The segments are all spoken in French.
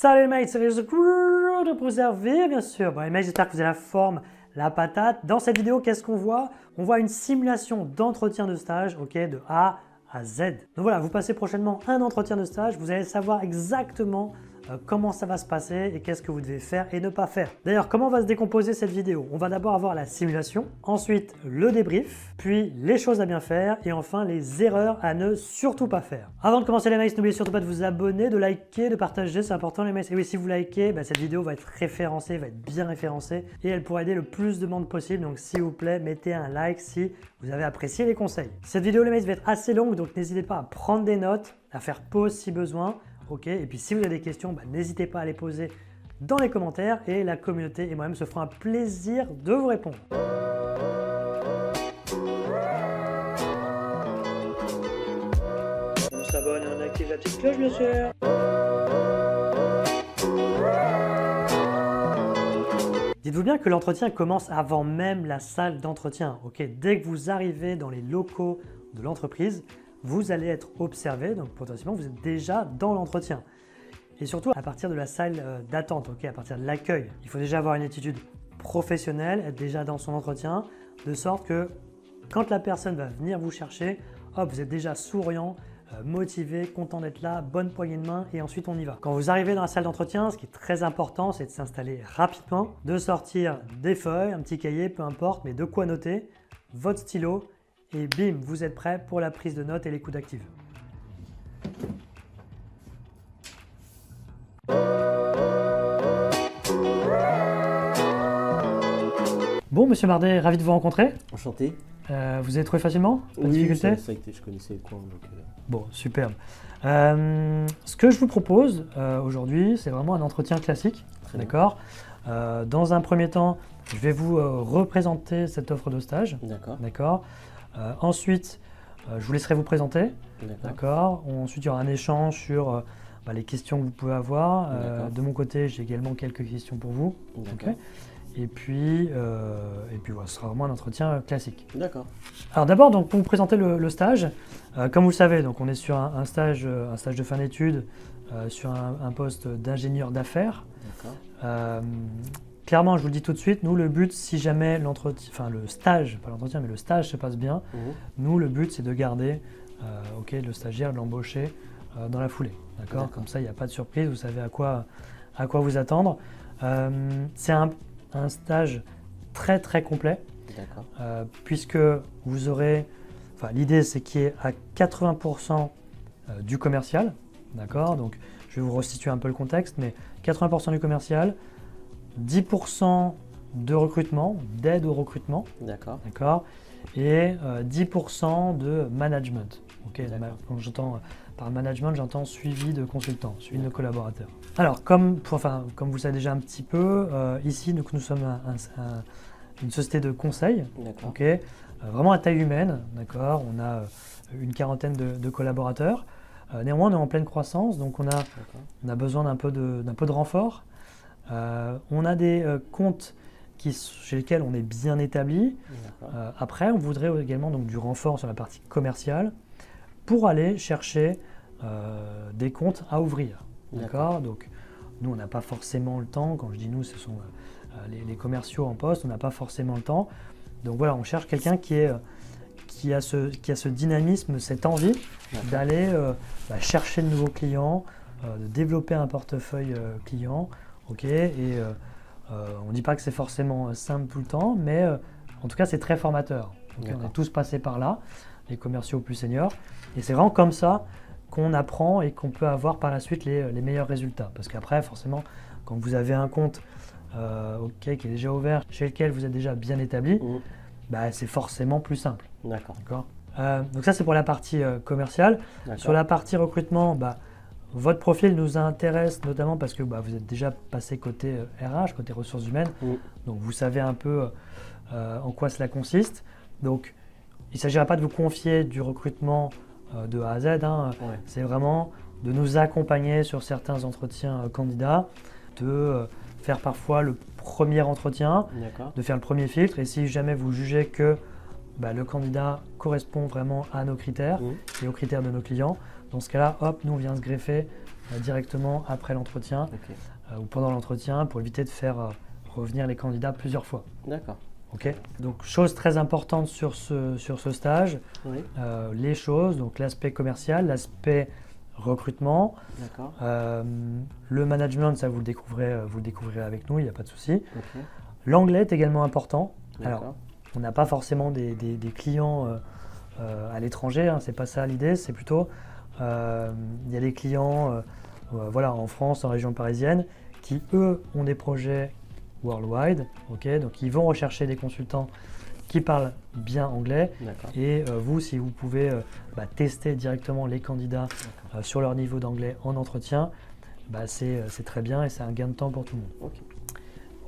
Salut les mates, c'est les de préserver bien sûr. Bon les mates, j'espère que vous avez la forme, la patate. Dans cette vidéo, qu'est-ce qu'on voit? On voit une simulation d'entretien de stage, ok, de A à Z. Donc voilà, vous passez prochainement un entretien de stage, vous allez savoir exactement comment ça va se passer et qu'est-ce que vous devez faire et ne pas faire. D'ailleurs, comment va se décomposer cette vidéo? On va d'abord avoir la simulation, ensuite le débrief, puis les choses à bien faire et enfin les erreurs à ne surtout pas faire. Avant de commencer les mates, n'oubliez surtout pas de vous abonner, de liker, de partager, c'est important les mates. Et oui, si vous likez, cette vidéo va être référencée, va être bien référencée et elle pourra aider le plus de monde possible. Donc s'il vous plaît, mettez un like si vous avez apprécié les conseils. Cette vidéo les mates va être assez longue, donc n'hésitez pas à prendre des notes, à faire pause si besoin. Ok, et puis si vous avez des questions, n'hésitez pas à les poser dans les commentaires et la communauté et moi-même se fera un plaisir de vous répondre. On s'abonne et on active la petite cloche bien sûr. Dites-vous bien que l'entretien commence avant même la salle d'entretien. Ok, dès que vous arrivez dans les locaux de l'entreprise, vous allez être observé, donc potentiellement vous êtes déjà dans l'entretien. Et surtout à partir de la salle d'attente, à partir de l'accueil. Il faut déjà avoir une attitude professionnelle, être déjà dans son entretien, de sorte que quand la personne va venir vous chercher, hop, vous êtes déjà souriant, motivé, content d'être là, bonne poignée de main et ensuite on y va. Quand vous arrivez dans la salle d'entretien, ce qui est très important, c'est de s'installer rapidement, de sortir des feuilles, un petit cahier, peu importe, mais de quoi noter, votre stylo, et bim, vous êtes prêt pour la prise de notes et l'écoute active. Bon, monsieur Mardet, ravi de vous rencontrer. Enchanté. Vous avez trouvé facilement? Pas de difficulté? C'est vrai que je connaissais le coin. Donc, Bon, superbe. Ce que je vous propose aujourd'hui, c'est vraiment un entretien classique. D'accord. Dans un premier temps, je vais vous représenter cette offre de stage. D'accord. Ensuite, je vous laisserai vous présenter. D'accord. Ensuite, il y aura un échange sur les questions que vous pouvez avoir. De mon côté, j'ai également quelques questions pour vous. Okay. Et puis voilà, ce sera vraiment un entretien classique. D'accord. Alors d'abord, donc, pour vous présenter le stage, comme vous le savez, donc, on est sur un stage de fin d'études sur un poste d'ingénieur d'affaires. Clairement, je vous le dis tout de suite, nous le but, si jamais le stage, pas l'entretien, mais le stage se passe bien, nous le but c'est de garder le stagiaire, de l'embaucher dans la foulée. D'accord. Comme ça, il n'y a pas de surprise, vous savez à quoi vous attendre. C'est un stage très très complet, puisque vous aurez, l'idée c'est qu'il y ait à 80% du commercial, d'accord. Donc je vais vous restituer un peu le contexte, mais 80% du commercial, 10% de recrutement, d'aide au recrutement, d'accord, et 10% de management. Quand j'entends par management, j'entends suivi de consultants, suivi de collaborateurs. Alors, comme vous le savez déjà un petit peu, ici, nous sommes une société de conseil, vraiment à taille humaine, d'accord. On a une quarantaine de collaborateurs. Néanmoins, on est en pleine croissance, donc on a besoin d'un peu de renfort. On a des comptes chez lesquels on est bien établi. Après, on voudrait également donc, du renfort sur la partie commerciale pour aller chercher des comptes à ouvrir. D'accord. Donc, nous, on n'a pas forcément le temps. Quand je dis nous, ce sont les commerciaux en poste. On n'a pas forcément le temps. Donc voilà, on cherche quelqu'un qui a ce dynamisme, cette envie d'aller chercher de nouveaux clients, de développer un portefeuille client. Et on ne dit pas que c'est forcément simple tout le temps, mais en tout cas, c'est très formateur. On est tous passés par là, les commerciaux plus seniors. Et c'est vraiment comme ça qu'on apprend et qu'on peut avoir par la suite les meilleurs résultats. Parce qu'après, forcément, quand vous avez un compte qui est déjà ouvert, chez lequel vous êtes déjà bien établi, c'est forcément plus simple. D'accord. Donc ça, c'est pour la partie commerciale. Sur la partie recrutement, votre profil nous intéresse notamment parce que vous êtes déjà passé côté RH, côté ressources humaines. Donc vous savez un peu en quoi cela consiste. Donc il ne s'agira pas de vous confier du recrutement de A à Z. C'est vraiment de nous accompagner sur certains entretiens candidats, de faire parfois le premier entretien, de faire le premier filtre. Et si jamais vous jugez que le candidat correspond vraiment à nos critères et aux critères de nos clients, dans ce cas-là, hop, nous on vient se greffer directement après l'entretien ou pendant l'entretien pour éviter de faire revenir les candidats plusieurs fois. D'accord. Ok. Donc, chose très importante sur ce stage, les choses, donc l'aspect commercial, l'aspect recrutement, le management, ça vous le découvrirez avec nous, il n'y a pas de souci. L'anglais est également important. Alors, on n'a pas forcément des clients à l'étranger, hein, c'est pas ça l'idée, c'est plutôt il y a des clients en France, en région parisienne, qui eux ont des projets worldwide, donc ils vont rechercher des consultants qui parlent bien anglais. Et vous, si vous pouvez tester directement les candidats sur leur niveau d'anglais en entretien, c'est très bien et c'est un gain de temps pour tout le monde.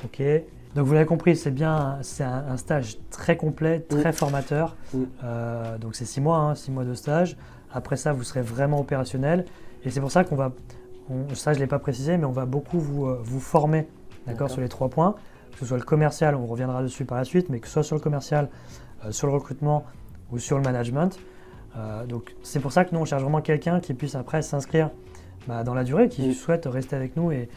Ok. Donc vous l'avez compris, c'est un stage très complet, très formateur. Donc c'est 6 mois, 6 mois de stage. Après ça, vous serez vraiment opérationnel. Et c'est pour ça ça je ne l'ai pas précisé, mais on va beaucoup vous former sur les 3 points. Que ce soit le commercial, on reviendra dessus par la suite, mais que ce soit sur le commercial, sur le recrutement ou sur le management. Donc c'est pour ça que nous, on cherche vraiment quelqu'un qui puisse après s'inscrire dans la durée, qui souhaite rester avec nous et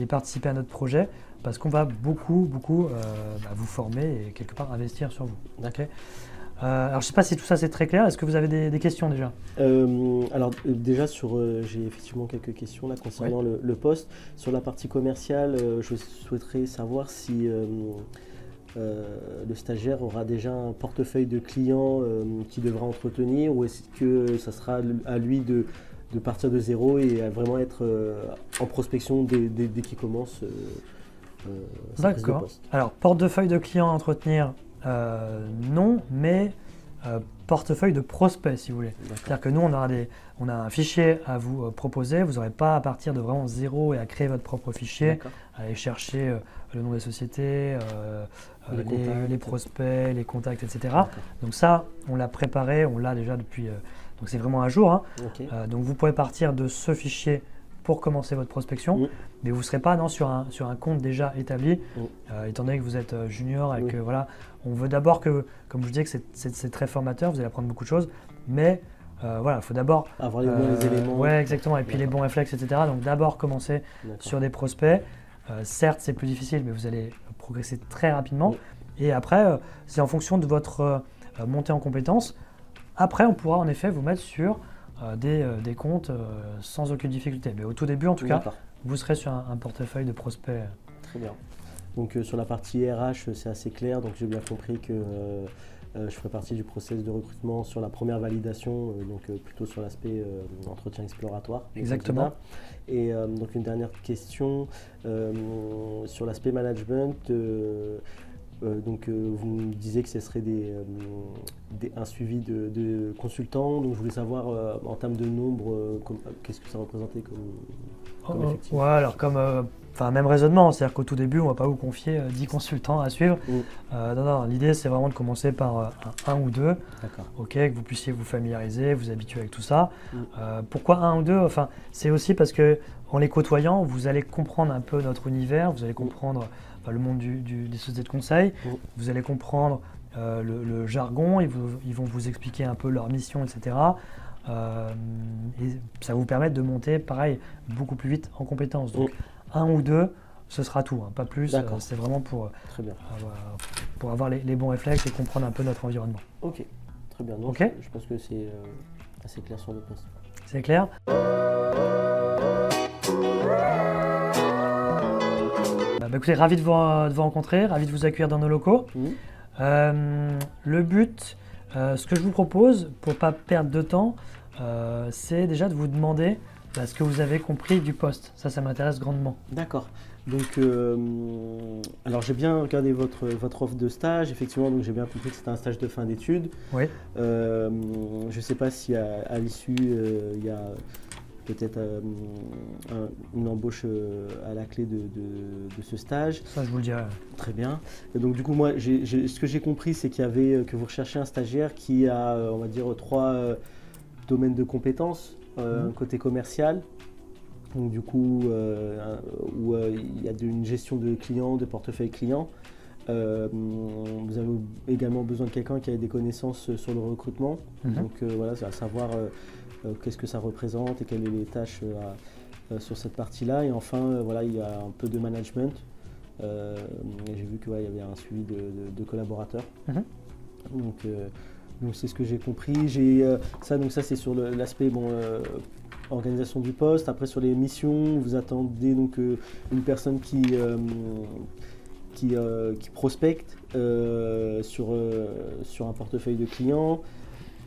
participer à notre projet. Parce qu'on va beaucoup vous former et quelque part investir sur vous. Alors, je ne sais pas si tout ça c'est très clair. Est-ce que vous avez des questions déjà? Alors déjà j'ai effectivement quelques questions là concernant le poste. Sur la partie commerciale, je souhaiterais savoir si le stagiaire aura déjà un portefeuille de clients qu'il devra entretenir, ou est-ce que ça sera à lui de partir de zéro et vraiment être en prospection dès qu'il commence. D'accord. Alors, portefeuille de clients à entretenir, non, mais portefeuille de prospects, si vous voulez. C'est-à-dire que nous, on a un fichier à vous proposer. Vous n'aurez pas à partir de vraiment zéro et à créer votre propre fichier, à aller chercher le nom des sociétés, les prospects, les contacts, etc. Donc ça, on l'a préparé, on l'a déjà depuis… donc c'est vraiment à jour. Hein. Donc vous pouvez partir de ce fichier pour commencer votre prospection, mais vous ne serez pas sur un compte déjà établi, étant donné que vous êtes junior et que on veut d'abord que, comme je vous disais, que c'est très formateur, vous allez apprendre beaucoup de choses, mais il faut d'abord avoir les bons éléments. Ouais, exactement, et puis les bons réflexes, etc. Donc d'abord commencer sur des prospects. Certes, c'est plus difficile, mais vous allez progresser très rapidement. Et après, c'est en fonction de votre montée en compétences. Après, on pourra en effet vous mettre sur des comptes sans aucune difficulté. Mais au tout début, en tout cas, vous serez sur un portefeuille de prospects. Très bien. Donc sur la partie RH, c'est assez clair. Donc j'ai bien compris que je ferai partie du process de recrutement sur la première validation, donc plutôt sur l'aspect entretien exploratoire. Exactement. Et donc une dernière question sur l'aspect management. Donc vous me disiez que ce serait un suivi de consultants, donc je voulais savoir en termes de nombre, qu'est-ce que ça représentait comme effectif? Alors même raisonnement, c'est-à-dire qu'au tout début, on ne va pas vous confier 10 consultants à suivre. Non, l'idée c'est vraiment de commencer par un ou deux, que vous puissiez vous familiariser, vous habituer avec tout ça. Pourquoi un ou deux? C'est aussi parce qu'en les côtoyant, vous allez comprendre un peu notre univers, vous allez comprendre le monde des sociétés de conseil, vous allez comprendre le jargon, ils vont vous expliquer un peu leur mission, etc. Et ça va vous permettre de monter, pareil, beaucoup plus vite en compétences. Donc, un ou deux, ce sera tout, pas plus. C'est vraiment pour avoir les bons réflexes et comprendre un peu notre environnement. Ok, très bien. Donc, je pense que c'est assez clair sur le poste. C'est clair. Écoutez, ravi de vous rencontrer, ravi de vous accueillir dans nos locaux. Le but, ce que je vous propose, pour ne pas perdre de temps, c'est déjà de vous demander ce que vous avez compris du poste. Ça m'intéresse grandement. D'accord. Donc, alors j'ai bien regardé votre offre de stage. Effectivement, donc j'ai bien compris que c'était un stage de fin d'études. Oui. Je ne sais pas si à l'issue, il y a peut-être une embauche à la clé de ce stage. Ça, je vous le dirai. Très bien. Et donc du coup, moi, ce que j'ai compris, c'est que vous recherchez un stagiaire qui a, on va dire, 3 domaines de compétences. Côté commercial, donc du coup, où il y a une gestion de clients, de portefeuille client. Vous avez également besoin de quelqu'un qui a des connaissances sur le recrutement. Donc voilà, c'est à savoir qu'est-ce que ça représente et quelles sont les tâches sur cette partie-là. Et enfin, voilà, il y a un peu de management. J'ai vu qu'il y avait un suivi de collaborateurs. Donc c'est ce que j'ai compris. Donc ça c'est sur l'aspect organisation du poste. Après sur les missions, vous attendez donc une personne qui prospecte sur un portefeuille de clients.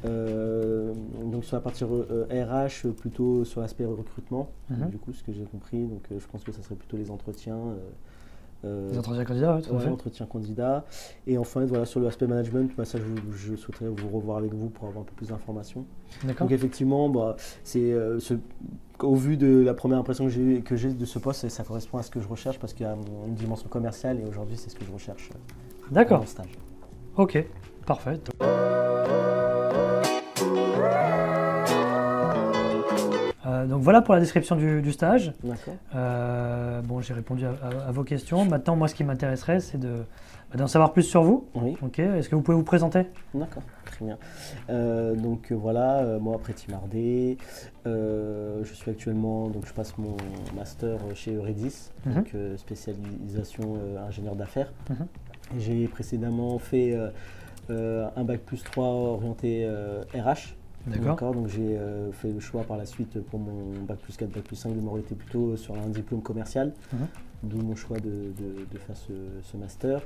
Donc sur la partie RH, plutôt sur l'aspect recrutement, du coup ce que j'ai compris, donc je pense que ça serait plutôt les entretiens. Les entretiens candidats, oui, tout à fait. Entretien candidat. Et enfin, voilà, sur l'aspect management, ça je souhaiterais vous revoir avec vous pour avoir un peu plus d'informations. D'accord. Donc effectivement, au vu de la première impression que j'ai de ce poste, ça correspond à ce que je recherche parce qu'il y a une dimension commerciale et aujourd'hui c'est ce que je recherche dans mon stage. Ok, parfait. Donc voilà pour la description du stage. D'accord. J'ai répondu à vos questions. Maintenant, moi, ce qui m'intéresserait, c'est d'en savoir plus sur vous. Oui. Ok. Est-ce que vous pouvez vous présenter? D'accord, très bien. Moi, Préti Mardet, je suis actuellement, donc je passe mon master chez Eurydice, donc spécialisation ingénieur d'affaires. J'ai précédemment fait un bac+3 orienté RH. D'accord. Donc j'ai fait le choix par la suite pour mon bac+4, bac+5 de m'orienter plutôt sur un diplôme commercial, d'où mon choix de faire ce master.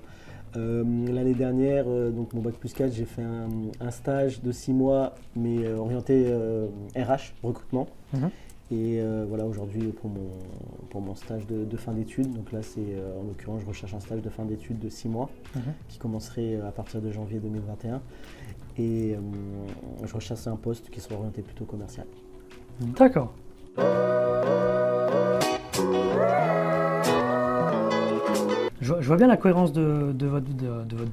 L'année dernière, donc mon bac+4, j'ai fait un stage de 6 mois, mais orienté RH, recrutement. Et voilà, aujourd'hui pour mon stage de fin d'études, donc là c'est en l'occurrence je recherche un stage de fin d'études de 6 mois qui commencerait à partir de janvier 2021. Et je recherche un poste qui soit orienté plutôt commercial. D'accord. Je vois bien la cohérence de votre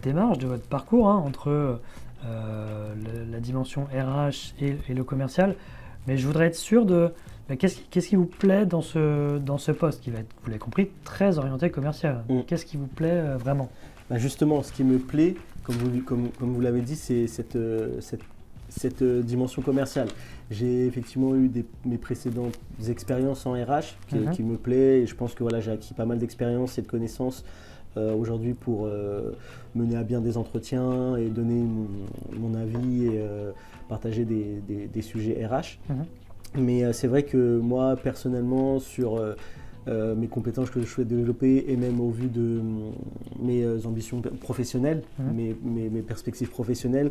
démarche, de votre parcours entre la dimension RH et le commercial. Mais je voudrais être sûr de qu'est-ce qui vous plaît dans ce poste qui va être, vous l'avez compris, très orienté commercial. Qu'est-ce qui vous plaît vraiment? Justement, ce qui me plaît, comme vous l'avez dit, c'est cette dimension commerciale. J'ai effectivement eu mes précédentes expériences en RH qui me plaît et je pense que voilà, j'ai acquis pas mal d'expérience et de connaissances aujourd'hui pour mener à bien des entretiens et donner mon avis et partager des sujets RH. Mais c'est vrai que moi, personnellement, sur mes compétences que je souhaite développer et même au vu de mes ambitions professionnelles, mes perspectives professionnelles,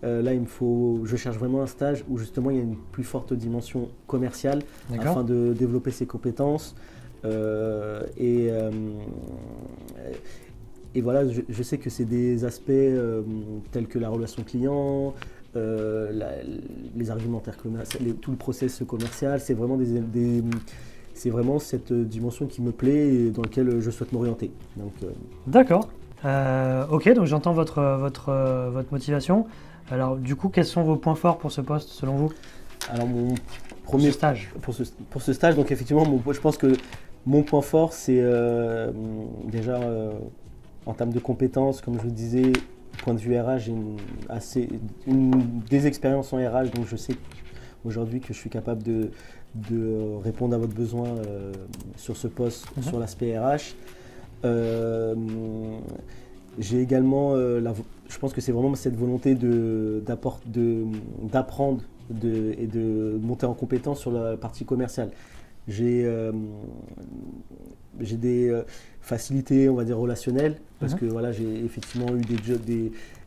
là je cherche vraiment un stage où justement il y a une plus forte dimension commerciale afin de développer ses compétences et voilà, je sais que c'est des aspects tels que la relation client, les argumentaires commerciaux, tout le process commercial, c'est vraiment c'est vraiment cette dimension qui me plaît et dans laquelle je souhaite m'orienter. D'accord. Ok, donc j'entends votre motivation. Alors du coup, quels sont vos points forts pour ce poste selon vous? Alors mon premier stage. Pour ce stage, donc effectivement, je pense que mon point fort, c'est déjà en termes de compétences, comme je vous disais, point de vue RH, j'ai des expériences en RH, donc je sais aujourd'hui que je suis capable de répondre à votre besoin sur ce poste, sur l'aspect RH. J'ai également, je pense que c'est vraiment cette volonté d'apprendre et de monter en compétence sur la partie commerciale. J'ai des facilités, on va dire, relationnelles, parce que voilà, j'ai effectivement eu des jobs,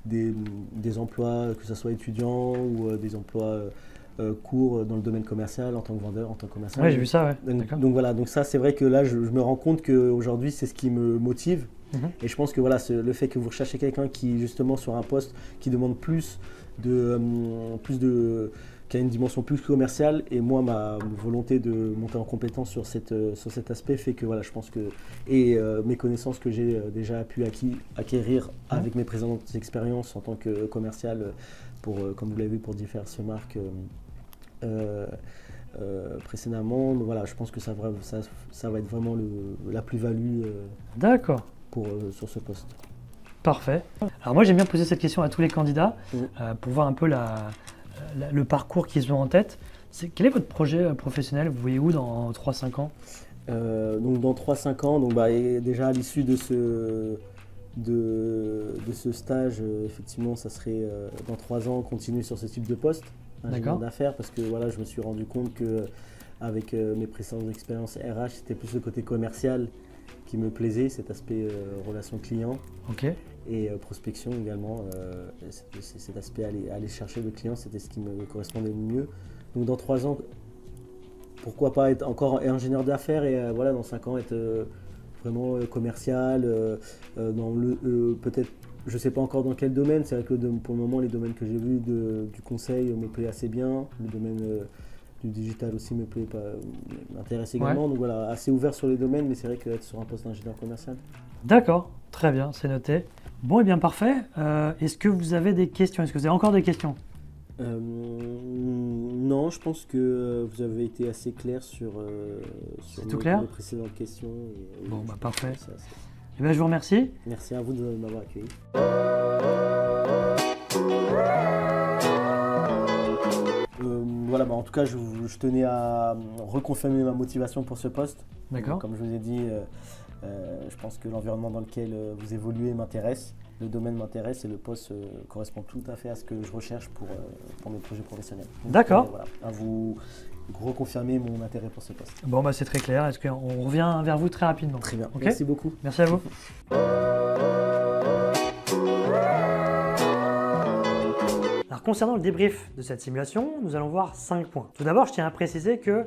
des emplois, que ce soit étudiants ou des emplois courts dans le domaine commercial en tant que vendeur, en tant que commercial. Oui, j'ai vu ça, ouais. Donc voilà, donc ça c'est vrai que là je me rends compte qu'aujourd'hui c'est ce qui me motive. Et je pense que voilà, le fait que vous recherchez quelqu'un qui justement sur un poste qui demande qui a une dimension plus commerciale, et moi ma volonté de monter en compétence sur cet aspect fait que voilà, je pense que mes connaissances que j'ai déjà pu acquérir avec mes précédentes expériences en tant que commercial comme vous l'avez vu pour diverses marques précédemment, donc voilà, je pense que ça va être vraiment la plus-value D'accord. sur ce poste. Parfait. Alors moi j'aime bien poser cette question à tous les candidats pour voir un peu le parcours qu'ils ont en tête. Quel est votre projet professionnel? Vous voyez où dans 3-5 ans? Donc dans 3-5 ans, donc, et déjà à l'issue de ce stage, effectivement, ça serait dans 3 ans continuer sur ce type de poste, ingénieur d'affaires, parce que voilà, je me suis rendu compte que avec mes précédentes expériences RH, c'était plus le côté commercial qui me plaisait, cet aspect relation client et prospection également. Cet aspect aller chercher le client, c'était ce qui me correspondait le mieux. Donc dans 3 ans, pourquoi pas être encore ingénieur d'affaires et voilà, dans 5 ans être vraiment commercial, peut-être, je ne sais pas encore dans quel domaine. C'est vrai que pour le moment, les domaines que j'ai vus du conseil me plaît assez bien. Le domaine du digital aussi m'intéresse également. Donc voilà, assez ouvert sur les domaines, mais c'est vrai qu'être sur un poste d'ingénieur commercial. D'accord, très bien, c'est noté. Bon, et bien parfait. Est-ce que vous avez des questions? Est-ce que vous avez encore des questions? Non, je pense que vous avez été assez clair sur les précédentes questions. Bon, parfait. Et bien, je vous remercie. Merci à vous de m'avoir accueilli. Voilà, en tout cas, je tenais à reconfirmer ma motivation pour ce poste. D'accord. Comme je vous ai dit, je pense que l'environnement dans lequel vous évoluez m'intéresse, le domaine m'intéresse et le poste correspond tout à fait à ce que je recherche pour mes projets professionnels. D'accord. Voilà, à vous reconfirmer mon intérêt pour ce poste. Bon, c'est très clair. Est-ce qu'on revient vers vous très rapidement? Très bien. Okay. Merci beaucoup. Merci à vous. Alors, concernant le débrief de cette simulation, nous allons voir 5 points. Tout d'abord, je tiens à préciser que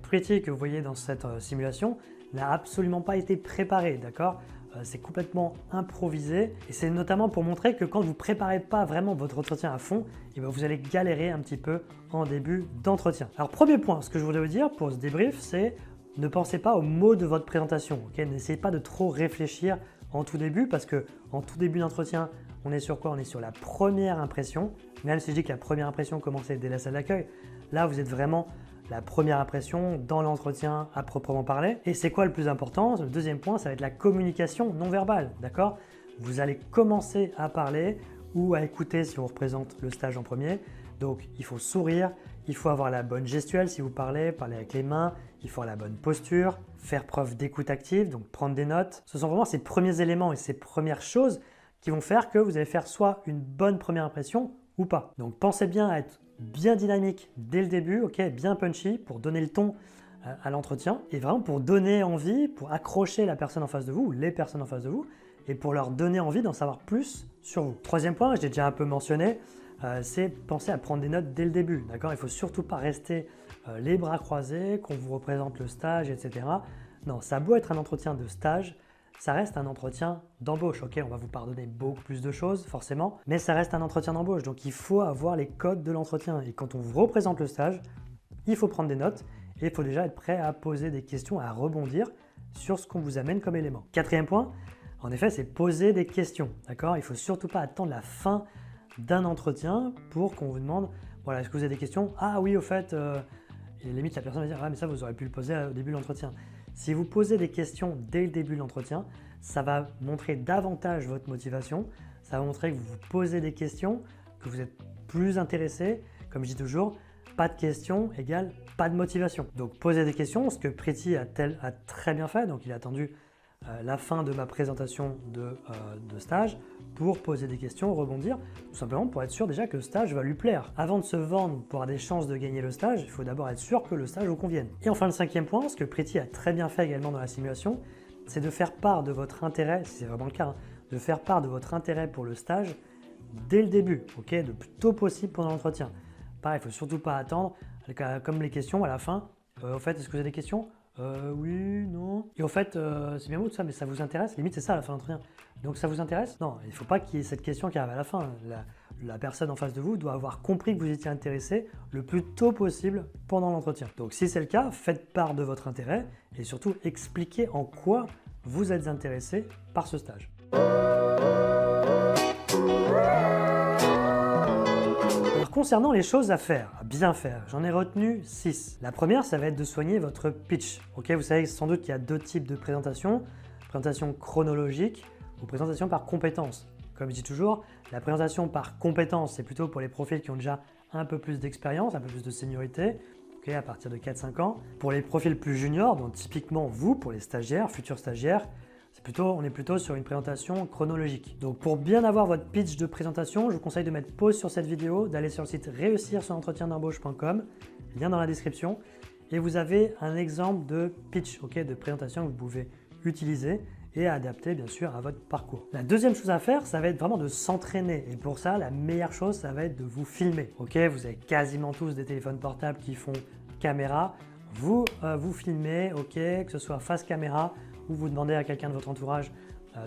Pretty, que vous voyez dans cette simulation, n'a absolument pas été préparé, d'accord? C'est complètement improvisé et c'est notamment pour montrer que quand vous ne préparez pas vraiment votre entretien à fond, vous allez galérer un petit peu en début d'entretien. Alors, premier point, ce que je voudrais vous dire pour ce débrief, c'est ne pensez pas aux mots de votre présentation. N'essayez pas de trop réfléchir en tout début parce qu'en tout début d'entretien, on est sur quoi? On est sur la première impression. Même si je dis que la première impression commençait dès la salle d'accueil, là vous êtes vraiment la première impression dans l'entretien à proprement parler. Et c'est quoi le plus important? Le deuxième point, ça va être la communication non verbale, d'accord? Vous allez commencer à parler ou à écouter si on représente le stage en premier. Donc il faut sourire, il faut avoir la bonne gestuelle si vous parlez avec les mains, il faut avoir la bonne posture, faire preuve d'écoute active, donc prendre des notes. Ce sont vraiment ces premiers éléments et ces premières choses qui vont faire que vous allez faire soit une bonne première impression ou pas. Donc pensez bien à être bien dynamique dès le début, bien punchy pour donner le ton à l'entretien et vraiment pour donner envie, pour accrocher la personne en face de vous ou les personnes en face de vous et pour leur donner envie d'en savoir plus sur vous. Troisième point, je l'ai déjà un peu mentionné, c'est penser à prendre des notes dès le début. D'accord ? Il ne faut surtout pas rester les bras croisés, qu'on vous représente le stage, etc. Non, ça a beau être un entretien de stage, ça reste un entretien d'embauche. On va vous pardonner beaucoup plus de choses, forcément, mais ça reste un entretien d'embauche. Donc, il faut avoir les codes de l'entretien. Et quand on vous représente le stage, il faut prendre des notes et il faut déjà être prêt à poser des questions, à rebondir sur ce qu'on vous amène comme élément. Quatrième point, en effet, c'est poser des questions. D'accord ? Il ne faut surtout pas attendre la fin d'un entretien pour qu'on vous demande voilà, est-ce que vous avez des questions ? Ah oui, au fait, et limite, la personne va dire ah, mais ça, vous aurez pu le poser au début de l'entretien. Si vous posez des questions dès le début de l'entretien, ça va montrer davantage votre motivation, ça va montrer que vous vous posez des questions, que vous êtes plus intéressé. Comme je dis toujours, pas de questions égale pas de motivation. Donc posez des questions, ce que Pretty a très bien fait. Donc il a attendu la fin de ma présentation de stage pour poser des questions, rebondir, tout simplement pour être sûr déjà que le stage va lui plaire. Avant de se vendre pour avoir des chances de gagner le stage, il faut d'abord être sûr que le stage vous convienne. Et enfin le cinquième point, ce que Pretty a très bien fait également dans la simulation, c'est de faire part de votre intérêt, si c'est vraiment le cas, de faire part de votre intérêt pour le stage dès le début, le plus tôt possible pendant l'entretien. Pareil, il ne faut surtout pas attendre, comme les questions à la fin, au fait, est-ce que vous avez des questions ? Oui, non. Et au fait, c'est bien beau tout ça, mais ça vous intéresse? Limite, c'est ça à la fin de l'entretien. Donc ça vous intéresse? Non, il ne faut pas qu'il y ait cette question qui arrive à la fin. La personne en face de vous doit avoir compris que vous étiez intéressé le plus tôt possible pendant l'entretien. Donc si c'est le cas, faites part de votre intérêt et surtout expliquez en quoi vous êtes intéressé par ce stage. Alors, concernant les choses à faire, à bien faire, j'en ai retenu 6. La première, ça va être de soigner votre pitch. Vous savez sans doute qu'il y a 2 types de présentation. Présentation chronologique ou présentation par compétence. Comme je dis toujours, la présentation par compétence, c'est plutôt pour les profils qui ont déjà un peu plus d'expérience, un peu plus de seniorité. à partir de 4-5 ans. Pour les profils plus juniors, donc typiquement vous, pour les stagiaires, futurs stagiaires, on est plutôt sur une présentation chronologique. Donc pour bien avoir votre pitch de présentation, je vous conseille de mettre pause sur cette vidéo, d'aller sur le site réussir-son-entretien-d'embauche.com, lien dans la description, et vous avez un exemple de pitch, de présentation que vous pouvez utiliser et adapter bien sûr à votre parcours. La deuxième chose à faire, ça va être vraiment de s'entraîner. Et pour ça, la meilleure chose, ça va être de vous filmer. Vous avez quasiment tous des téléphones portables qui font caméra. Vous vous filmez, que ce soit face caméra ou vous demandez à quelqu'un de votre entourage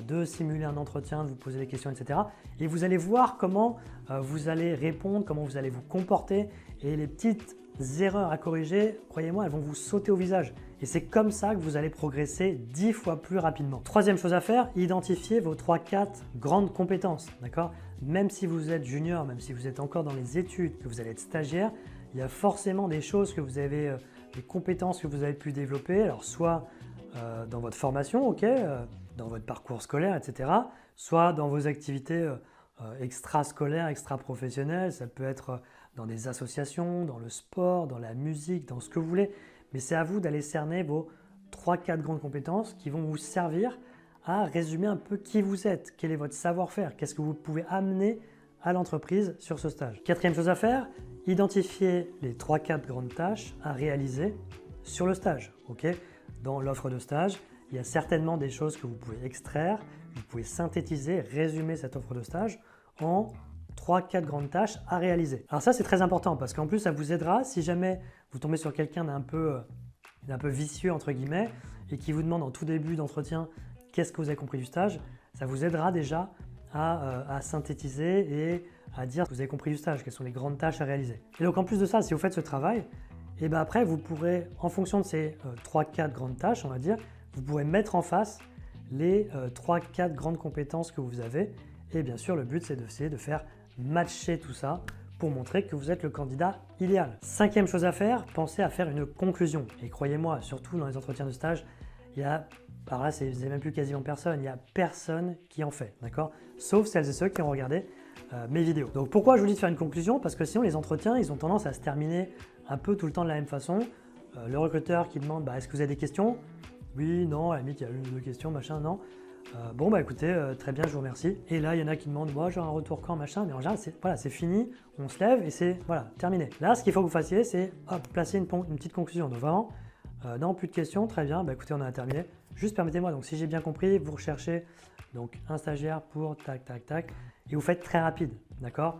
de simuler un entretien, de vous poser des questions, etc. Et vous allez voir comment vous allez répondre, comment vous allez vous comporter et les petites erreurs à corriger, croyez-moi, elles vont vous sauter au visage. Et c'est comme ça que vous allez progresser 10 fois plus rapidement. Troisième chose à faire, identifiez vos 3-4 grandes compétences. D'accord ? Même si vous êtes junior, même si vous êtes encore dans les études, que vous allez être stagiaire, il y a forcément des choses que vous avez, des compétences que vous avez pu développer. Alors soit dans votre formation, dans votre parcours scolaire, etc. Soit dans vos activités extrascolaires, extra-professionnelles. Ça peut être dans des associations, dans le sport, dans la musique, dans ce que vous voulez. Mais c'est à vous d'aller cerner vos 3-4 grandes compétences qui vont vous servir à résumer un peu qui vous êtes, quel est votre savoir-faire, qu'est-ce que vous pouvez amener à l'entreprise sur ce stage. Quatrième chose à faire, identifier les 3-4 grandes tâches à réaliser sur le stage. Dans l'offre de stage, il y a certainement des choses que vous pouvez extraire, vous pouvez synthétiser, résumer cette offre de stage en 3-4 grandes tâches à réaliser. Alors ça, c'est très important parce qu'en plus, ça vous aidera si jamais vous tombez sur quelqu'un d'un peu vicieux, entre guillemets, et qui vous demande en tout début d'entretien qu'est-ce que vous avez compris du stage, ça vous aidera déjà à synthétiser et à dire ce que vous avez compris du stage, quelles sont les grandes tâches à réaliser. Et donc en plus de ça, si vous faites ce travail, et bien après, vous pourrez, en fonction de ces 3-4 grandes tâches, on va dire, vous pourrez mettre en face les 3-4 grandes compétences que vous avez. Et bien sûr, le but, c'est d'essayer de faire matcher tout ça pour montrer que vous êtes le candidat idéal. Cinquième chose à faire, pensez à faire une conclusion. Et croyez-moi, surtout dans les entretiens de stage, alors là, c'est même plus quasiment personne, il n'y a personne qui en fait, d'accord ? Sauf celles et ceux qui ont regardé mes vidéos. Donc pourquoi je vous dis de faire une conclusion ? Parce que sinon, les entretiens, ils ont tendance à se terminer un peu tout le temps de la même façon. Le recruteur qui demande est-ce que vous avez des questions ? Oui, non, à la limite, il y a une ou deux questions, machin, non. Écoutez, très bien, je vous remercie. Et là, il y en a qui demandent j'ai un retour quand, machin, mais en général, c'est fini, on se lève et c'est terminé. Là, ce qu'il faut que vous fassiez, c'est placer une petite conclusion. Donc vraiment, non, plus de questions, très bien, écoutez, on a terminé. Juste permettez-moi, donc si j'ai bien compris, vous recherchez donc un stagiaire pour tac, tac, tac, et vous faites très rapide, d'accord ?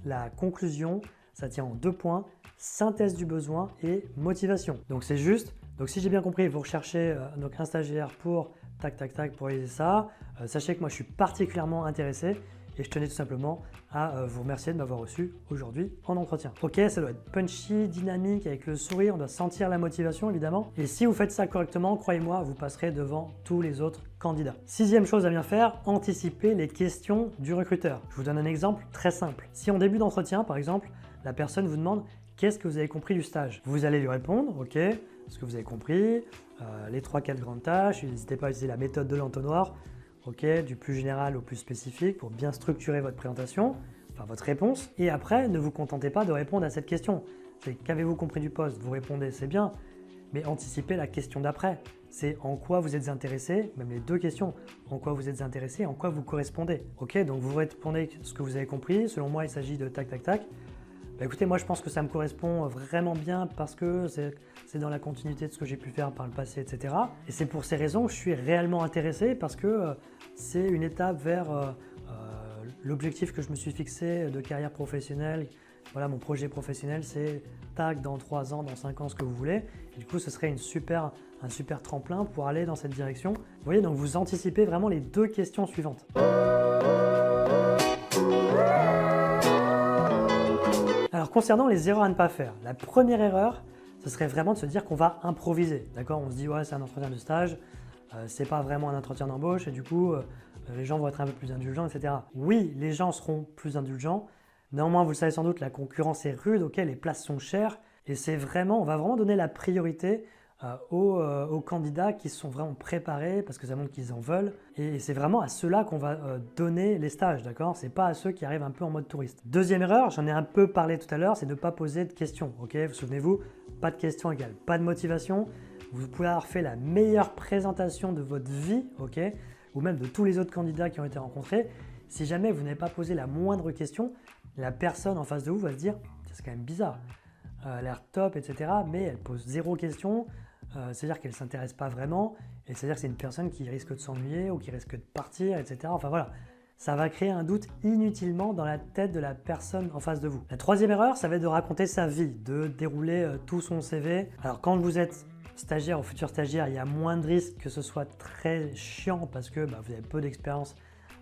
La conclusion, ça tient en 2 points, synthèse du besoin et motivation. Donc c'est juste, donc si j'ai bien compris, vous recherchez donc un stagiaire pour tac, tac, tac, pour réaliser ça. Sachez que moi, je suis particulièrement intéressé et je tenais tout simplement à vous remercier de m'avoir reçu aujourd'hui en entretien. Ça doit être punchy, dynamique, avec le sourire, on doit sentir la motivation évidemment. Et si vous faites ça correctement, croyez-moi, vous passerez devant tous les autres candidats. Sixième chose à bien faire, anticiper les questions du recruteur. Je vous donne un exemple très simple. Si en début d'entretien, par exemple, la personne vous demande qu'est-ce que vous avez compris du stage, vous allez lui répondre, ce que vous avez compris, les 3-4 grandes tâches, n'hésitez pas à utiliser la méthode de l'entonnoir, du plus général au plus spécifique pour bien structurer votre présentation, votre réponse. Et après, ne vous contentez pas de répondre à cette question. C'est qu'avez-vous compris du poste ? Vous répondez, c'est bien, mais anticipez la question d'après. C'est en quoi vous êtes intéressé, même les 2 questions, en quoi vous êtes intéressé, en quoi vous correspondez. Donc vous répondez ce que vous avez compris, selon moi il s'agit de tac tac tac. Écoutez, moi je pense que ça me correspond vraiment bien parce que c'est dans la continuité de ce que j'ai pu faire par le passé, etc. Et c'est pour ces raisons que je suis réellement intéressé parce que c'est une étape vers l'objectif que je me suis fixé de carrière professionnelle. Voilà, mon projet professionnel, c'est tac, dans 3 ans, dans 5 ans, ce que vous voulez. Et du coup, ce serait un super tremplin pour aller dans cette direction. Vous voyez, donc vous anticipez vraiment les 2 questions suivantes. Alors, concernant les erreurs à ne pas faire, la première erreur, ce serait vraiment de se dire qu'on va improviser. D'accord ? On se dit, ouais, c'est un entretien de stage, c'est pas vraiment un entretien d'embauche et du coup, les gens vont être un peu plus indulgents, etc. Oui, les gens seront plus indulgents. Néanmoins, vous le savez sans doute, la concurrence est rude, les places sont chères et on va vraiment donner la priorité aux candidats qui sont vraiment préparés parce que ça montre qu'ils en veulent et c'est vraiment à ceux-là qu'on va donner les stages, d'accord ? C'est pas à ceux qui arrivent un peu en mode touriste. Deuxième erreur, j'en ai un peu parlé tout à l'heure, c'est de ne pas poser de questions, vous souvenez-vous ? pas de questions égale pas de motivation. Vous pouvez avoir fait la meilleure présentation de votre vie, ok, ou même de tous les autres candidats qui ont été rencontrés. Si jamais vous n'avez pas posé la moindre question, la personne en face de vous va se dire « c'est quand même bizarre, elle a l'air top, etc. » mais elle pose 0 question, c'est-à-dire qu'elle ne s'intéresse pas vraiment, et c'est-à-dire que c'est une personne qui risque de s'ennuyer ou qui risque de partir, etc. Enfin voilà, ça va créer un doute inutilement dans la tête de la personne en face de vous. La troisième erreur, ça va être de raconter sa vie, de dérouler tout son CV. Alors quand vous êtes stagiaire ou futur stagiaire, il y a moins de risques que ce soit très chiant parce que vous avez peu d'expérience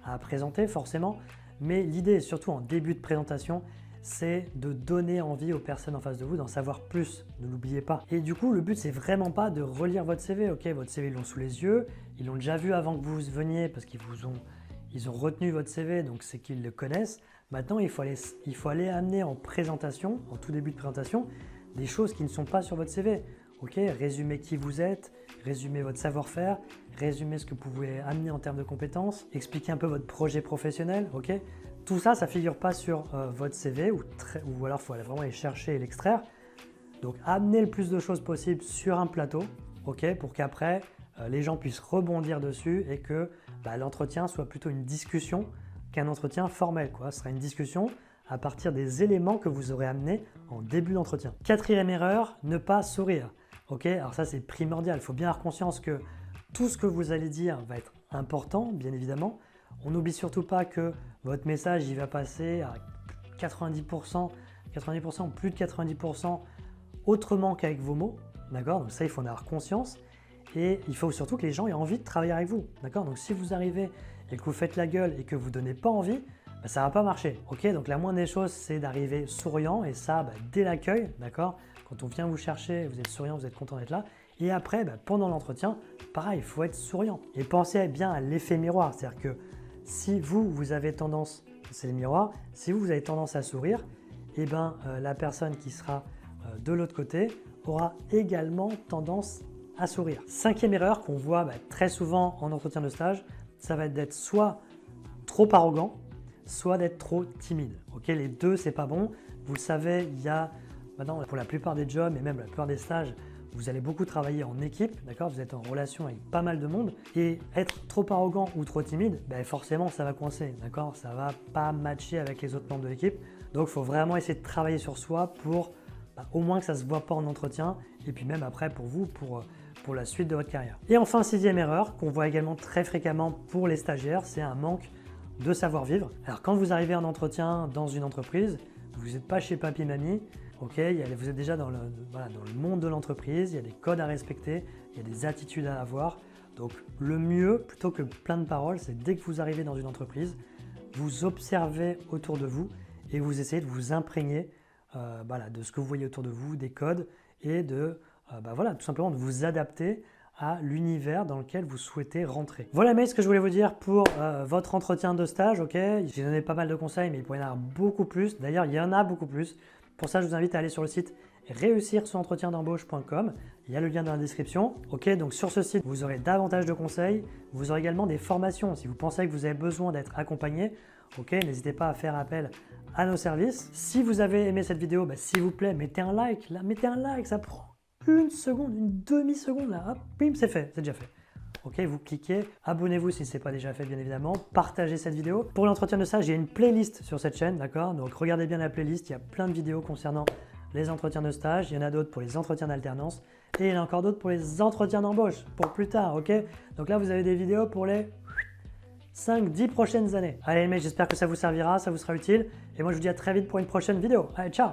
à présenter forcément. Mais l'idée, surtout en début de présentation, c'est de donner envie aux personnes en face de vous d'en savoir plus, ne l'oubliez pas. Et du coup, le but, c'est vraiment pas de relire votre CV. Ok, votre CV, ils l'ont sous les yeux, ils l'ont déjà vu avant que vous veniez parce qu'ils ont retenu votre CV, donc c'est qu'ils le connaissent. Maintenant, il faut aller amener en présentation, en tout début de présentation, des choses qui ne sont pas sur votre CV. Ok, résumer qui vous êtes, résumer votre savoir-faire, résumer ce que vous pouvez amener en termes de compétences, expliquer un peu votre projet professionnel. Ok, tout ça, ça ne figure pas sur votre CV ou alors il faut vraiment aller chercher et l'extraire. Donc, amener le plus de choses possible sur un plateau, ok, pour qu'après, les gens puissent rebondir dessus et que l'entretien soit plutôt une discussion qu'un entretien formel, quoi. Ce sera une discussion à partir des éléments que vous aurez amenés en début d'entretien. Quatrième erreur, ne pas sourire. Ok, alors ça c'est primordial, il faut bien avoir conscience que tout ce que vous allez dire va être important, bien évidemment. On n'oublie surtout pas que votre message il va passer à 90%, plus de 90% autrement qu'avec vos mots. D'accord, donc ça il faut en avoir conscience. Et il faut surtout que les gens aient envie de travailler avec vous. D'accord, donc si vous arrivez et que vous faites la gueule et que vous ne donnez pas envie, ça ne va pas marcher. Ok, donc la moindre des choses, c'est d'arriver souriant et ça, dès l'accueil, d'accord. Quand on vient vous chercher, vous êtes souriant, vous êtes content d'être là. Et après, pendant l'entretien, pareil, il faut être souriant. Et pensez bien à l'effet miroir. C'est-à-dire que si vous avez tendance, c'est le miroir, si vous avez tendance à sourire, la personne qui sera de l'autre côté aura également tendance à sourire. Cinquième erreur qu'on voit très souvent en entretien de stage, ça va être d'être soit trop arrogant, soit d'être trop timide. Ok, les deux, c'est pas bon. Vous le savez, il y a maintenant pour la plupart des jobs et même la plupart des stages, vous allez beaucoup travailler en équipe, d'accord. Vous êtes en relation avec pas mal de monde et être trop arrogant ou trop timide, forcément ça va coincer, d'accord. Ça va pas matcher avec les autres membres de l'équipe. Donc il faut vraiment essayer de travailler sur soi pour au moins que ça se voit pas en entretien et puis même après pour vous, pour la suite de votre carrière. Et enfin, sixième erreur qu'on voit également très fréquemment pour les stagiaires, c'est un manque de savoir-vivre. Alors quand vous arrivez en entretien dans une entreprise, vous n'êtes pas chez papy mamie, ok, vous êtes déjà dans le monde de l'entreprise, il y a des codes à respecter, il y a des attitudes à avoir. Donc le mieux, plutôt que plein de paroles, c'est dès que vous arrivez dans une entreprise, vous observez autour de vous et vous essayez de vous imprégner de ce que vous voyez autour de vous, des codes et de tout simplement de vous adapter à l'univers dans lequel vous souhaitez rentrer. Voilà ce que je voulais vous dire pour votre entretien de stage. Ok, j'ai donné pas mal de conseils, mais il pourrait y en avoir beaucoup plus. D'ailleurs, il y en a beaucoup plus. Pour ça, je vous invite à aller sur le site réussir-son-entretien-d'embauche.com. Il y a le lien dans la description. Ok, donc sur ce site, vous aurez davantage de conseils. Vous aurez également des formations. Si vous pensez que vous avez besoin d'être accompagné, ok, n'hésitez pas à faire appel à nos services. Si vous avez aimé cette vidéo, s'il vous plaît, mettez un like. Là, mettez un like, ça prend une seconde, une demi-seconde là, hop, bim, c'est fait, c'est déjà fait. Ok, vous cliquez, abonnez-vous si ce n'est pas déjà fait bien évidemment, partagez cette vidéo. Pour l'entretien de stage, j'ai une playlist sur cette chaîne, d'accord. Donc regardez bien la playlist, il y a plein de vidéos concernant les entretiens de stage, il y en a d'autres pour les entretiens d'alternance et il y en a encore d'autres pour les entretiens d'embauche, pour plus tard, ok. Donc là, vous avez des vidéos pour les 5-10 prochaines années. Allez les mecs, j'espère que ça vous servira, ça vous sera utile et moi je vous dis à très vite pour une prochaine vidéo. Allez, ciao.